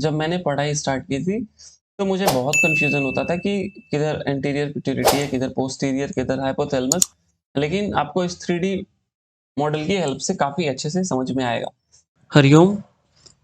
जब मैंने पढ़ाई स्टार्ट की थी, तो मुझे बहुत कन्फ्यूज़न होता था कि किधर एंटीरियर पिट्यूटरी है, किधर पोस्टीरियर, किधर हाइपोथैलेमस। लेकिन आपको इस 3D मॉडल की हेल्प से काफ़ी अच्छे से समझ में आएगा। हरिओम,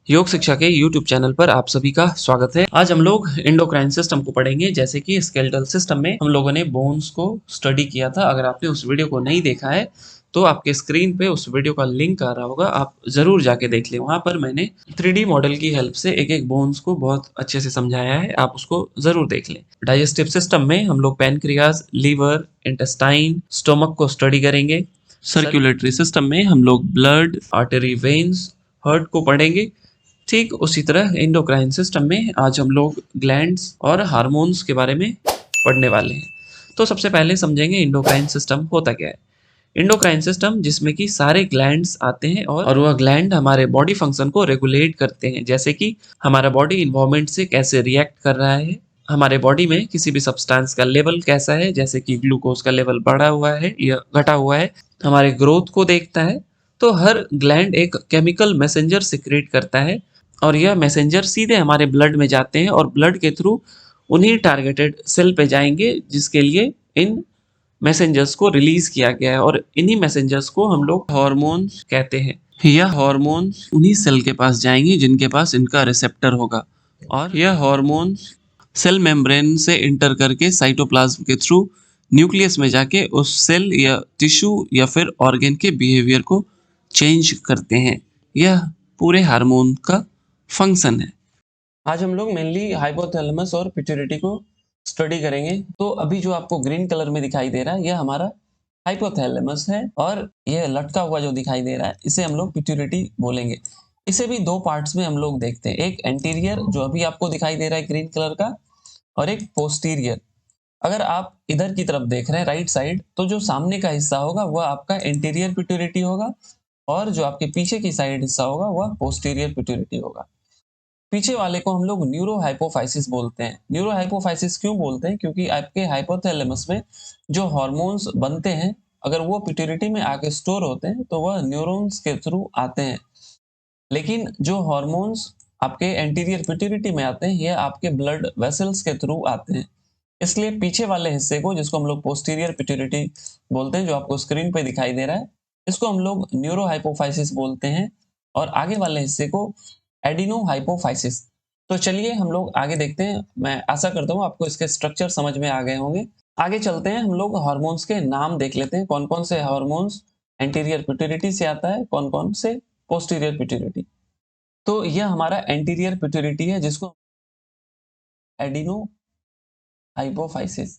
योग शिक्षा के YouTube चैनल पर आप सभी का स्वागत है। आज हम लोग एंडोक्राइन सिस्टम को पढ़ेंगे। जैसे कि स्केलेटल सिस्टम में हम लोगों ने बोन्स को स्टडी किया था। अगर आपने उस वीडियो को नहीं देखा है तो आपके स्क्रीन पे उस वीडियो का लिंक आ रहा होगा, आप जरूर जाके देख लें। वहां पर मैंने 3D मॉडल की हेल्प से एक एक बोन्स को बहुत अच्छे से समझाया है, आप उसको जरूर देख लें। डाइजेस्टिव सिस्टम में हम लोग पैनक्रियाज, लीवर, इंटेस्टाइन, स्टोमक को स्टडी करेंगे। सर्कुलेटरी सिस्टम में हम लोग ब्लड, आर्टरी, वेन्स, हार्ट को पढ़ेंगे। ठीक उसी तरह एंडोक्राइन सिस्टम में आज हम लोग ग्लैंड्स और हार्मोन्स के बारे में पढ़ने वाले हैं। तो सबसे पहले समझेंगे एंडोक्राइन सिस्टम होता क्या है। एंडोक्राइन सिस्टम जिसमें कि सारे ग्लैंड्स आते हैं और वह ग्लैंड हमारे बॉडी फंक्शन को रेगुलेट करते हैं। जैसे कि हमारा बॉडी इन्वायरमेंट से कैसे रिएक्ट कर रहा है, हमारे बॉडी में किसी भी सब्सटेंस का लेवल कैसा है, जैसे कि ग्लूकोज का लेवल बढ़ा हुआ है या घटा हुआ है, हमारे ग्रोथ को देखता है। तो हर ग्लैंड एक केमिकल मैसेंजर सिक्रेट करता है और यह मैसेंजर सीधे हमारे ब्लड में जाते हैं और ब्लड के थ्रू उन्हीं टारगेटेड सेल पे जाएंगे जिसके लिए इन मैसेंजर्स को रिलीज किया गया है। और इन्हीं मैसेंजर्स को हम लोग हार्मोन्स कहते हैं। यह हार्मोन्स उन्हीं सेल के पास जाएंगे जिनके पास इनका रिसेप्टर होगा और यह हार्मोन्स सेल मेम्ब्रेन से इंटर करके साइटोप्लाज्म के थ्रू न्यूक्लियस में जाके उस सेल या टिश्यू या फिर ऑर्गेन के बिहेवियर को चेंज करते हैं। यह पूरे हार्मोन का फंक्शन है। आज हम लोग मेनली हाइपोथैलेमस और पिट्यूटरी को स्टडी करेंगे। तो अभी जो आपको ग्रीन कलर में दिखाई दे रहा है यह हमारा हाइपोथैलेमस है और यह लटका हुआ जो दिखाई दे रहा है इसे हम लोग पिट्यूटरी बोलेंगे। इसे भी दो पार्ट्स में हम लोग देखते हैं, एक एंटीरियर जो अभी आपको दिखाई दे रहा है ग्रीन कलर का, और एक पोस्टीरियर। अगर आप इधर की तरफ देख रहे हैं राइट साइड, तो जो सामने का हिस्सा होगा वह आपका एंटीरियर पिट्यूटरी होगा और जो आपके पीछे की साइड हिस्सा होगा वह पोस्टीरियर पिट्यूटरी होगा। पीछे वाले को हम लोग न्यूरो हाइपोफाइसिस बोलते हैं। न्यूरो हाइपोफाइसिस क्यों बोलते हैं? क्योंकि आपके हाइपोथैलेमस में जो हॉर्मोन्स बनते हैं अगर वो पिट्यूटरी में आके स्टोर होते हैं तो वह न्यूरॉन्स के थ्रू आते हैं। लेकिन जो हॉर्मोन्स आपके एंटीरियर पिट्यूटरी में आते हैं यह आपके ब्लड वेसल्स के थ्रू आते हैं। इसलिए पीछे वाले हिस्से को, जिसको हम लोग पोस्टीरियर पिट्यूटरी बोलते हैं, जो आपको स्क्रीन पे दिखाई दे रहा है, इसको हम लोग न्यूरो हाइपोफाइसिस बोलते हैं और आगे वाले हिस्से को एडिनो हाइपोफाइसिस। तो चलिए हम लोग आगे देखते हैं। मैं आशा करता हूँ आपको इसके स्ट्रक्चर समझ में आ गए होंगे। आगे चलते हैं, हम लोग हार्मोन्स के नाम देख लेते हैं। कौन कौन से हार्मोन्स एंटीरियर पिट्यूटरी से आता है, कौन कौन से पोस्टीरियर पिट्यूटरी। तो यह हमारा एंटीरियर पिट्यूटरी है जिसको एडिनो हाइपोफाइसिस।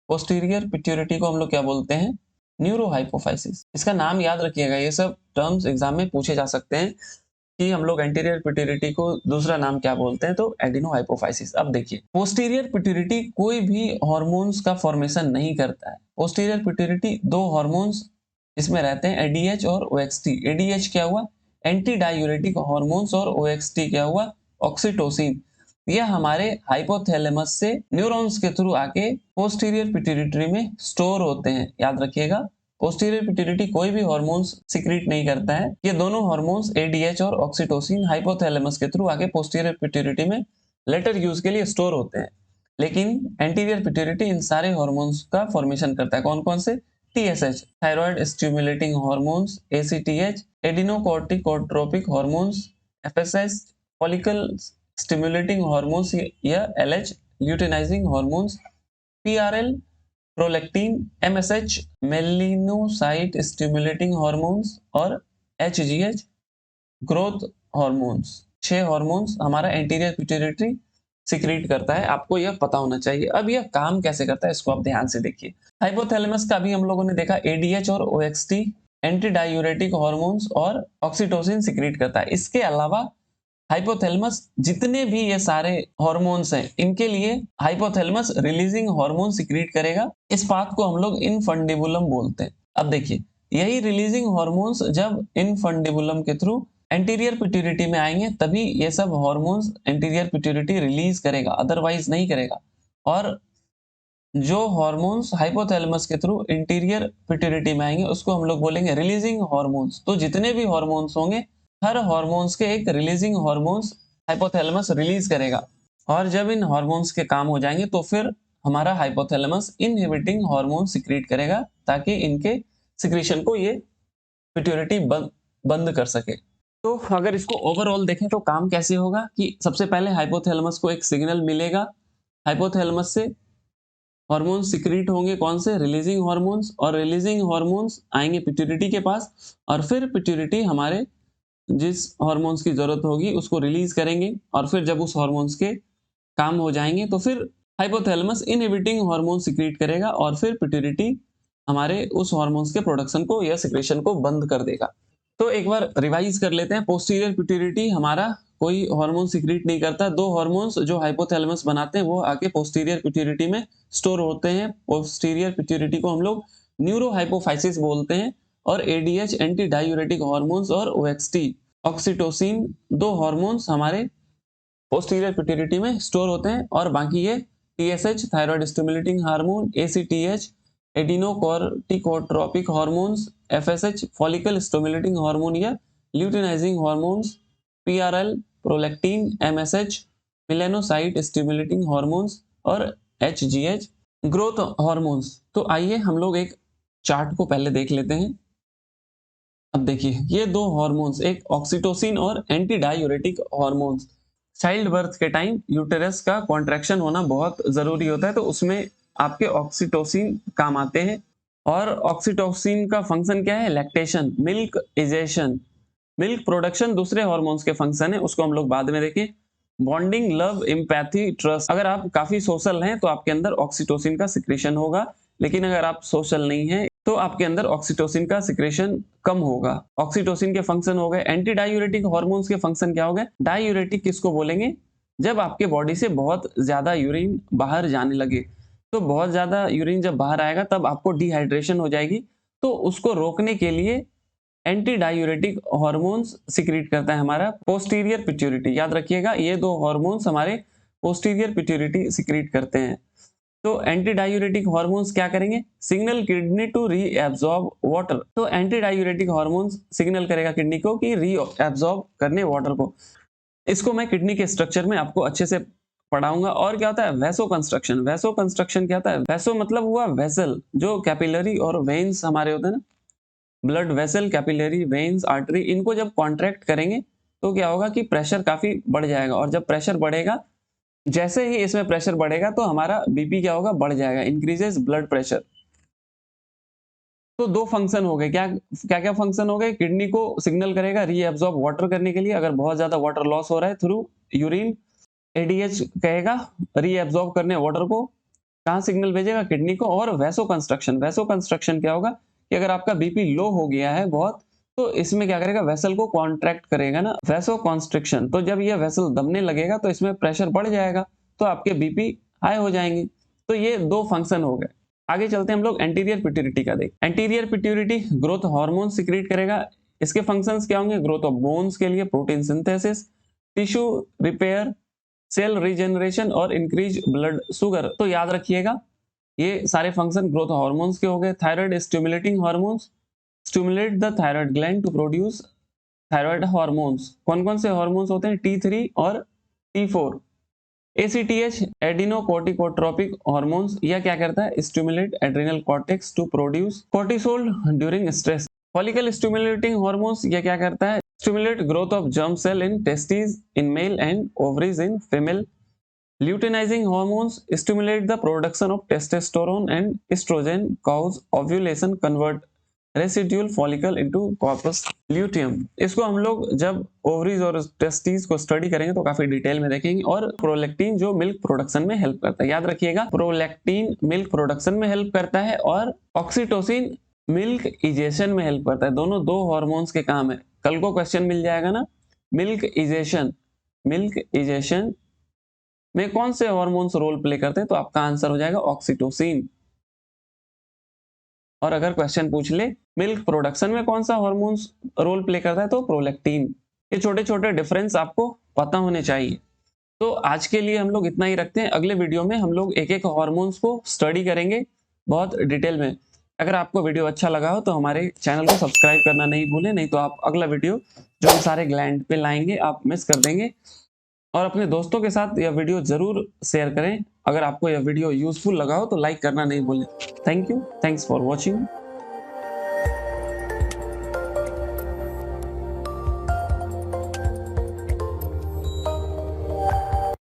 पोस्टीरियर पिट्यूटरी को हम लोग क्या बोलते हैं? Neuro hypophysis. इसका नाम याद रखिएगा, ये सब टर्म्स एग्जाम में पूछे जा सकते हैं कि हम लोग एंटीरियर पिट्यूटरी को दूसरा नाम क्या बोलते हैं, तो एडिनो हाइपोफाइसिस। अब देखिए, पोस्टीरियर पिट्यूटरी कोई भी हार्मोन्स का फॉर्मेशन नहीं करता है। पोस्टीरियर पिट्यूटरी दो हार्मोन्स इसमें रहते हैं, एडीएच और ओएक्सटी। एडीएच क्या हुआ? एंटी डायूरेटिक हार्मोन्स, और ओएक्सटी क्या हुआ? ऑक्सीटोसिन। यह हमारे हाइपोथैलेमस से न्यूरॉन्स के थ्रू आके पोस्टीरियर पिट्यूटरी में स्टोर होते हैं। याद रखिएगा, पोस्टीरियर पिट्यूटरी कोई भी हार्मोन्स सिक्रीट नहीं करता है। ये दोनों हार्मोन्स एडीएच और ऑक्सीटोसिन हाइपोथैलेमस के थ्रू आके पोस्टीरियर पिट्यूटरी में लेटर यूज के लिए स्टोर होते हैं। लेकिन एंटीरियर पिट्यूटरी इन सारे हार्मोन्स का फॉर्मेशन करता है। कौन कौन से? TSH, thyroid stimulating hormones, ACTH, adrenocorticotropic hormones, FSH, follicle stimulating hormones या LH, luteinizing hormones, PRL, prolactin, MSH, melanocyte stimulating hormones, और एचजीएच, ग्रोथ हार्मोन्स। 6 हार्मोन्स हमारा एंटीरियर पिट्यूटरी सिक्रीट करता है। आपको यह पता होना चाहिए। अब यह काम कैसे करता है इसको आप ध्यान से देखिए। हाइपोथैलेमस का भी हम लोगों ने देखा, एडीएच और ओएक्सटी एंटी डायूरेटिक हार्मोन्स और ऑक्सीटोसिन सिक्रीट करता है। इसके अलावा हाइपोथैलेमस जितने भी ये सारे हार्मोन्स हैं इनके लिए हाइपोथैलेमस रिलीजिंग हार्मोन सिक्रीट करेगा। इस बात को हम लोग इनफंडिबुलम बोलते हैं। अब देखिए, यही रिलीजिंग हार्मोन्स जब इनफंडिबुलम के थ्रू एंटीरियर पिट्यूटरी में आएंगे तभी ये सब हार्मोन्स एंटीरियर पिट्यूटरी रिलीज करेगा, अदरवाइज नहीं करेगा। और जो हार्मोन्स हाइपोथैलेमस के थ्रू इंटीरियर पिट्यूटरी में आएंगे उसको हम लोग बोलेंगे रिलीजिंग हार्मोन्स। तो जितने भी हार्मोन्स होंगे, हर हार्मोन्स के एक रिलीजिंग हार्मोन्स हाइपोथैलेमस रिलीज करेगा। और जब इन हार्मोन्स के काम हो जाएंगे तो फिर हमारा हाइपोथैलेमस इनहिबिटिंग हार्मोन सिक्रीट करेगा ताकि इनके सिक्रीशन को ये पिट्यूटरी बंद कर सके। तो अगर इसको ओवरऑल देखें तो काम कैसे होगा कि सबसे पहले हाइपोथैलेमस को एक सिग्नल मिलेगा, हाइपोथैलेमस से हार्मोन्स सिक्रीट होंगे, कौन से, रिलीजिंग हार्मोन्स, और रिलीजिंग हार्मोन्स आएंगे पिट्यूटरी के पास, और फिर पिट्यूटरी हमारे जिस हार्मोन्स की जरूरत होगी उसको रिलीज करेंगे, और फिर जब उस हार्मोन्स के काम हो जाएंगे तो फिर हाइपोथैलेमस इनहिबिटिंग हार्मोन सिक्रीट करेगा और फिर पिट्यूटरी हमारे उस हार्मोन्स के प्रोडक्शन को या सिक्रेशन को बंद कर देगा। तो एक बार रिवाइज कर लेते हैं। पोस्टीरियर पिट्यूटरी हमारा कोई हार्मोन सिक्रीट नहीं करता। दो हार्मोन्स जो हाइपोथैलेमस बनाते हैं वो आके पोस्टीरियर पिट्यूटरी में स्टोर होते हैं। पोस्टीरियर पिट्यूटरी को हम लोग न्यूरोहाइपोफाइसिस बोलते हैं। और एडीएच एंटी डायूरेटिक हार्मोन्स और ओएक्सटी ऑक्सीटोसिन दो हार्मोन्स हमारे पोस्टीरियर पिट्यूटरी में स्टोर होते हैं। और बाकी ये TSH thyroid stimulating hormone, ACTH adrenocorticotropic hormones, FSH follicle stimulating hormone या luteinizing hormones, PRL prolactin, MSH melanocyte stimulating hormones और एचजीएच ग्रोथ हार्मोन्स। तो आइए हम लोग एक चार्ट को पहले देख लेते हैं। अब देखिए ये दो हार्मोन्स, एक ऑक्सीटोसिन और anti diuretic hormones, child birth के टाइम यूटेरस का कॉन्ट्रैक्शन होना बहुत जरूरी होता है, तो उसमें आपके ऑक्सीटोसिन काम आते हैं। और ऑक्सीटोसिन का फंक्शन क्या है, lactation, milk egestion, milk production दूसरे हार्मोन्स के फंक्शन है, उसको हम लोग बाद में देखें। Bonding, love, empathy, trust. अगर आप काफी सोशल हैं तो आपके अंदर ऑक्सीटोसिन का सिक्रेशन होगा, लेकिन अगर आप सोशल नहीं हैं तो आपके अंदर ऑक्सीटोसिन का सिक्रेशन कम होगा। ऑक्सीटोसिन के फंक्शन हो गए। एंटी डायूरेटिक हार्मोन्स के फंक्शन क्या हो गए, डायूरेटिक किसको बोलेंगे, जब आपके बॉडी से बहुत ज्यादा यूरिन बाहर जाने लगे, तो बहुत ज्यादा यूरिन जब बाहर आएगा तब आपको डिहाइड्रेशन हो जाएगी, तो उसको रोकने के लिए एंटी डायूरेटिक हार्मोन्स सिक्रीट करता है हमारा पोस्टीरियर पिट्यूटरी। याद रखिएगा ये दो हार्मोन्स हमारे पोस्टीरियर पिट्यूटरी सिक्रीट करते हैं। तो एंटी डायूरेटिक हार्मोन्स क्या करेंगे, signal kidney to reabsorb water. तो एंटी डायूरेटिक हार्मोन्स सिग्नल करेगा किडनी को कि रीएब्सॉर्ब करने वाटर को। इसको मैं किडनी के स्ट्रक्चर में आपको अच्छे से पढ़ाऊंगा। और क्या होता है, वैसो कंस्ट्रक्शन। वैसो कंस्ट्रक्शन क्या होता है, वैसो मतलब हुआ वेसल, जो कैपिलरी और वेन्स हमारे होते हैं ना, blood vessel, capillary, veins, artery, इनको जब कॉन्ट्रैक्ट करेंगे तो क्या होगा कि प्रेशर काफी बढ़ जाएगा। और जब प्रेशर बढ़ेगा, जैसे ही इसमें प्रेशर बढ़ेगा तो हमारा बीपी क्या होगा, बढ़ जाएगा, इंक्रीजेस ब्लड प्रेशर। तो दो फंक्शन हो गए, क्या क्या क्या फंक्शन हो गए, किडनी को सिग्नल करेगा रीएब्सॉर्ब वाटर करने के लिए, अगर बहुत ज्यादा वाटर लॉस हो रहा है थ्रू यूरिन। एडीएच कहेगा रीएब्सॉर्ब करने वाटर को, कहां सिग्नल भेजेगा, किडनी को। और वैसो कंस्ट्रक्शन, वैसो कंस्ट्रक्शन क्या होगा कि अगर आपका बीपी लो हो गया है बहुत, तो इसमें क्या करेगा, वेसल को कॉन्ट्रैक्ट करेगा ना, वैसो कॉन्स्ट्रिक्शन। तो जब ये वेसल दबने लगेगा तो इसमें प्रेशर बढ़ जाएगा, तो आपके बीपी हाई हो जाएंगे। तो ये दो फंक्शन हो गए। आगे चलते हैं हम लोग एंटीरियर पिट्यूटरी का देख। Anterior pituitary growth hormone secrete करेगा। इसके फंक्शंस क्या होंगे, ग्रोथ ऑफ बोन्स के लिए protein synthesis, tissue repair, cell regeneration और इंक्रीज ब्लड शुगर। तो याद रखिएगा ये सारे फंक्शन ग्रोथ हार्मोन्स के हो गए। Thyroid stimulating hormones stimulate the thyroid gland to produce thyroid hormones. कौन कौन से हार्मोन्स होते हैं, T3 और T4। ACTH एडिनोकोर्टिकोट्रोपिक हार्मोन्स, यह क्या करता है, stimulate adrenal cortex to produce cortisol during stress. Follicle stimulating hormones, यह क्या करता है, stimulate growth of germ cell in testis in male and ovaries in female. Luteinizing hormones stimulate the production of testosterone and estrogen, cause ovulation, convert residual follicle into corpus luteum। इसको हम लोग जब ovaries और testis को study करेंगे तो काफी detail में देखेंगे। और प्रोलैक्टिन जो मिल्क प्रोडक्शन में हेल्प करता है, याद रखिएगा प्रोलैक्टिन मिल्क प्रोडक्शन में हेल्प करता है और ऑक्सीटोसिन मिल्क इजेशन में हेल्प करता है। दोनों दो हार्मोन्स के काम है। कल को क्वेश्चन मिल जाएगा ना, मिल्क इजेशन में कौन से हार्मोन्स रोल प्ले करते हैं, तो आपका आंसर हो जाएगा ऑक्सीटोसिन। और अगर क्वेश्चन पूछ ले मिल्क प्रोडक्शन में कौन सा हार्मोन्स रोल प्ले करता है, तो प्रोलैक्टिन। ये छोटे छोटे डिफरेंस आपको पता होने चाहिए। तो आज के लिए हम लोग इतना ही रखते हैं। अगले वीडियो में हम लोग एक एक हार्मोन्स को स्टडी करेंगे बहुत डिटेल में। अगर आपको वीडियो अच्छा लगा हो तो हमारे चैनल को सब्सक्राइब करना नहीं भूलें, नहीं तो आप अगला वीडियो जो हम सारे ग्लैंड पे लाएंगे आप मिस कर देंगे। और अपने दोस्तों के साथ यह वीडियो ज़रूर शेयर करें। अगर आपको यह वीडियो यूज़फुल लगा हो तो लाइक करना नहीं भूलें। Thank you, thanks for watching.